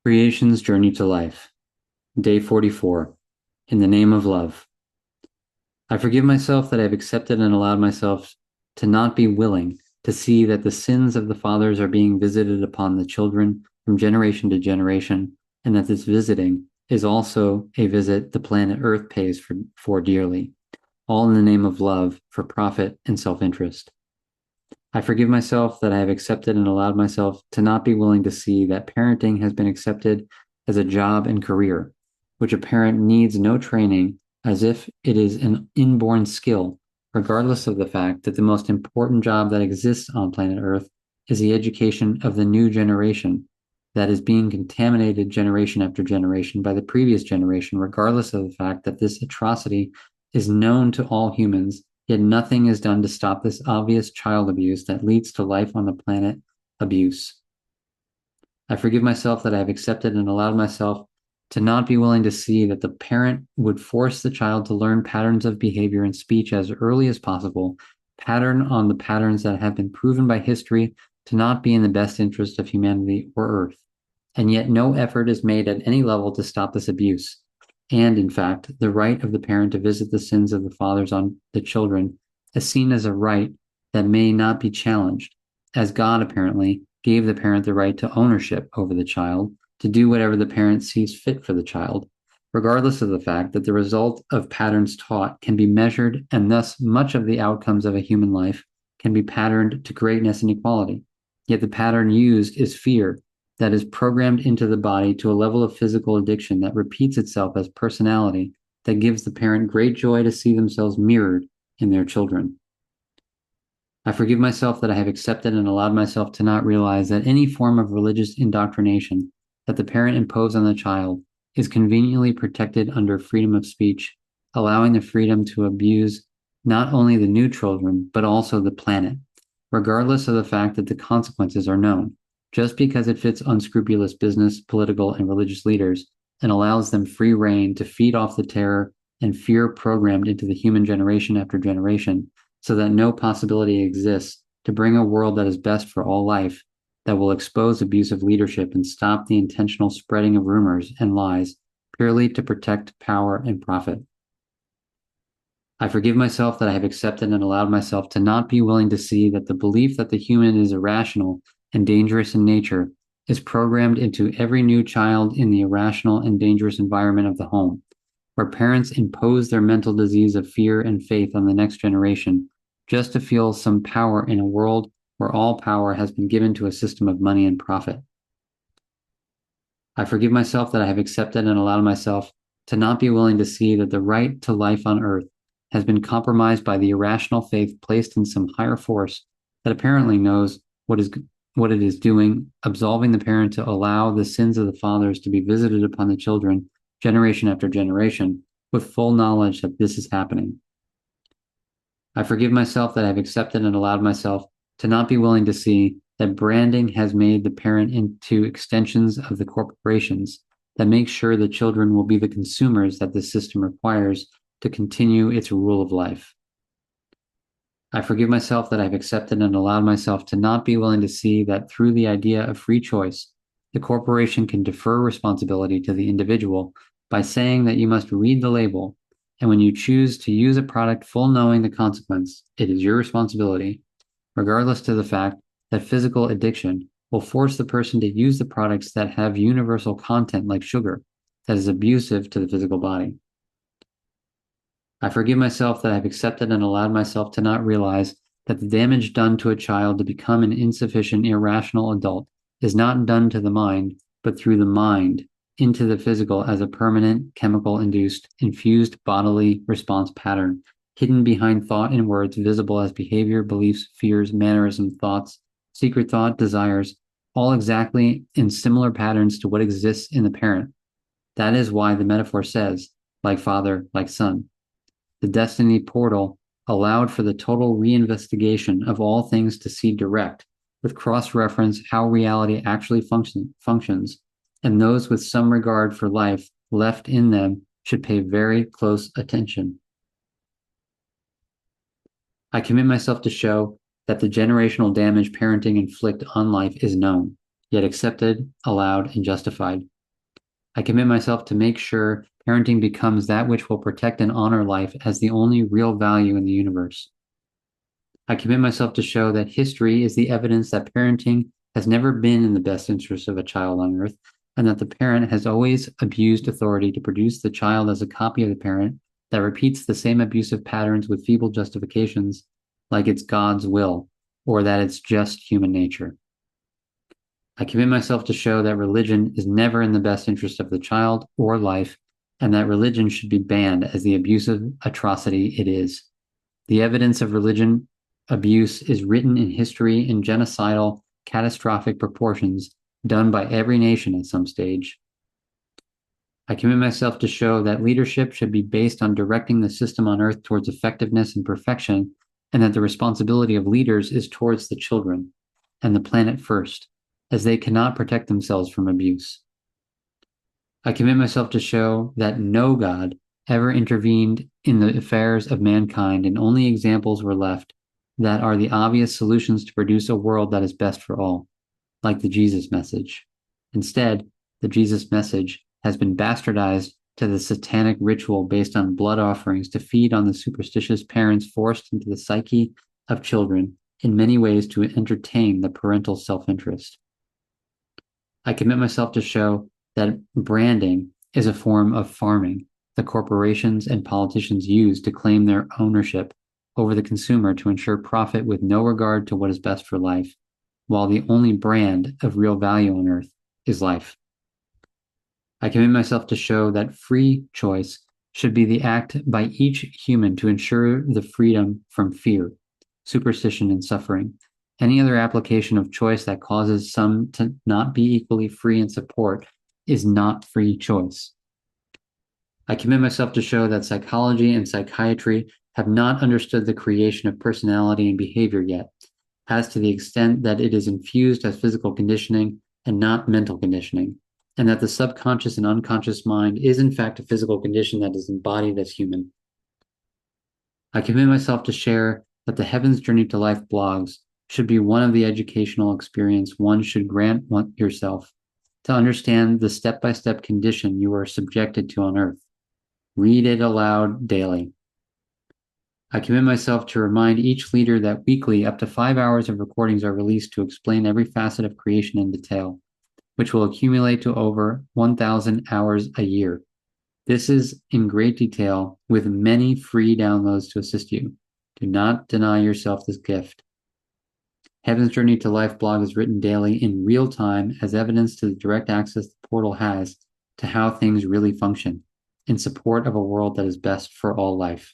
Creation's Journey to Life, Day 44, In the Name of Love. I forgive myself that I have accepted and allowed myself to not be willing to see that the sins of the fathers are being visited upon the children from generation to generation, and that this visiting is also a visit the planet Earth pays for dearly, all in the name of love for profit and self-interest. I forgive myself that I have accepted and allowed myself to not be willing to see that parenting has been accepted as a job and career, which a parent needs no training, as if it is an inborn skill, regardless of the fact that the most important job that exists on planet Earth is the education of the new generation that is being contaminated generation after generation by the previous generation, regardless of the fact that this atrocity is known to all humans. Yet nothing is done to stop this obvious child abuse that leads to life on the planet abuse. I forgive myself that I have accepted and allowed myself to not be willing to see that the parent would force the child to learn patterns of behavior and speech as early as possible, pattern on the patterns that have been proven by history to not be in the best interest of humanity or Earth. And yet no effort is made at any level to stop this abuse. And in fact, the right of the parent to visit the sins of the fathers on the children is seen as a right that may not be challenged, as God apparently gave the parent the right to ownership over the child, to do whatever the parent sees fit for the child, regardless of the fact that the result of patterns taught can be measured, and thus much of the outcomes of a human life can be patterned to greatness and equality. Yet the pattern used is fear, that is programmed into the body to a level of physical addiction that repeats itself as personality, that gives the parent great joy to see themselves mirrored in their children. I forgive myself that I have accepted and allowed myself to not realize that any form of religious indoctrination that the parent imposed on the child is conveniently protected under freedom of speech, allowing the freedom to abuse not only the new children, but also the planet, regardless of the fact that the consequences are known, just because it fits unscrupulous business, political, and religious leaders and allows them free rein to feed off the terror and fear programmed into the human generation after generation, so that no possibility exists to bring a world that is best for all life, that will expose abusive leadership and stop the intentional spreading of rumors and lies purely to protect power and profit. I forgive myself that I have accepted and allowed myself to not be willing to see that the belief that the human is irrational and dangerous in nature is programmed into every new child in the irrational and dangerous environment of the home, where parents impose their mental disease of fear and faith on the next generation just to feel some power in a world where all power has been given to a system of money and profit. I forgive myself that I have accepted and allowed myself to not be willing to see that the right to life on Earth has been compromised by the irrational faith placed in some higher force that apparently knows what it is doing, absolving the parent to allow the sins of the fathers to be visited upon the children generation after generation, with full knowledge that this is happening. I forgive myself that I have accepted and allowed myself to not be willing to see that branding has made the parent into extensions of the corporations that make sure the children will be the consumers that this system requires to continue its rule of life. I forgive myself that I've accepted and allowed myself to not be willing to see that through the idea of free choice, the corporation can defer responsibility to the individual by saying that you must read the label, and when you choose to use a product full knowing the consequence, it is your responsibility, regardless to the fact that physical addiction will force the person to use the products that have universal content like sugar that is abusive to the physical body. I forgive myself that I've accepted and allowed myself to not realize that the damage done to a child to become an insufficient, irrational adult is not done to the mind, but through the mind into the physical as a permanent, chemical-induced, infused bodily response pattern, hidden behind thought and words, visible as behavior, beliefs, fears, mannerisms, thoughts, secret thought, desires, all exactly in similar patterns to what exists in the parent. That is why the metaphor says, like father, like son. The destiny portal allowed for the total reinvestigation of all things to see direct, with cross-reference how reality actually functions, and those with some regard for life left in them should pay very close attention. I commit myself to show that the generational damage parenting inflict on life is known, yet accepted, allowed, and justified. I commit myself to make sure parenting becomes that which will protect and honor life as the only real value in the universe. I commit myself to show that history is the evidence that parenting has never been in the best interest of a child on earth, and that the parent has always abused authority to produce the child as a copy of the parent that repeats the same abusive patterns with feeble justifications, like it's God's will, or that it's just human nature. I commit myself to show that religion is never in the best interest of the child or life, and that religion should be banned as the abusive atrocity it is. The evidence of religion abuse is written in history in genocidal, catastrophic proportions done by every nation at some stage. I commit myself to show that leadership should be based on directing the system on earth towards effectiveness and perfection, and that the responsibility of leaders is towards the children and the planet first, as they cannot protect themselves from abuse. I commit myself to show that no God ever intervened in the affairs of mankind, and only examples were left that are the obvious solutions to produce a world that is best for all, like the Jesus message. Instead, the Jesus message has been bastardized to the satanic ritual based on blood offerings to feed on the superstitious parents forced into the psyche of children in many ways to entertain the parental self-interest. I commit myself to show that branding is a form of farming the corporations and politicians use to claim their ownership over the consumer to ensure profit with no regard to what is best for life, while the only brand of real value on earth is life. I commit myself to show that free choice should be the act by each human to ensure the freedom from fear, superstition, and suffering. Any other application of choice that causes some to not be equally free in support is not free choice. I commit myself to show that psychology and psychiatry have not understood the creation of personality and behavior yet, as to the extent that it is infused as physical conditioning and not mental conditioning, and that the subconscious and unconscious mind is in fact a physical condition that is embodied as human. I commit myself to share that the Heaven's Journey to Life blogs should be one of the educational experience one should grant yourself to understand the step-by-step condition you are subjected to on earth. Read it aloud daily. I commit myself to remind each leader that weekly up to 5 hours of recordings are released to explain every facet of creation in detail, which will accumulate to over 1,000 hours a year. This is in great detail with many free downloads to assist you. Do not deny yourself this gift. Heaven's Journey to Life blog is written daily in real time as evidence to the direct access the portal has to how things really function in support of a world that is best for all life.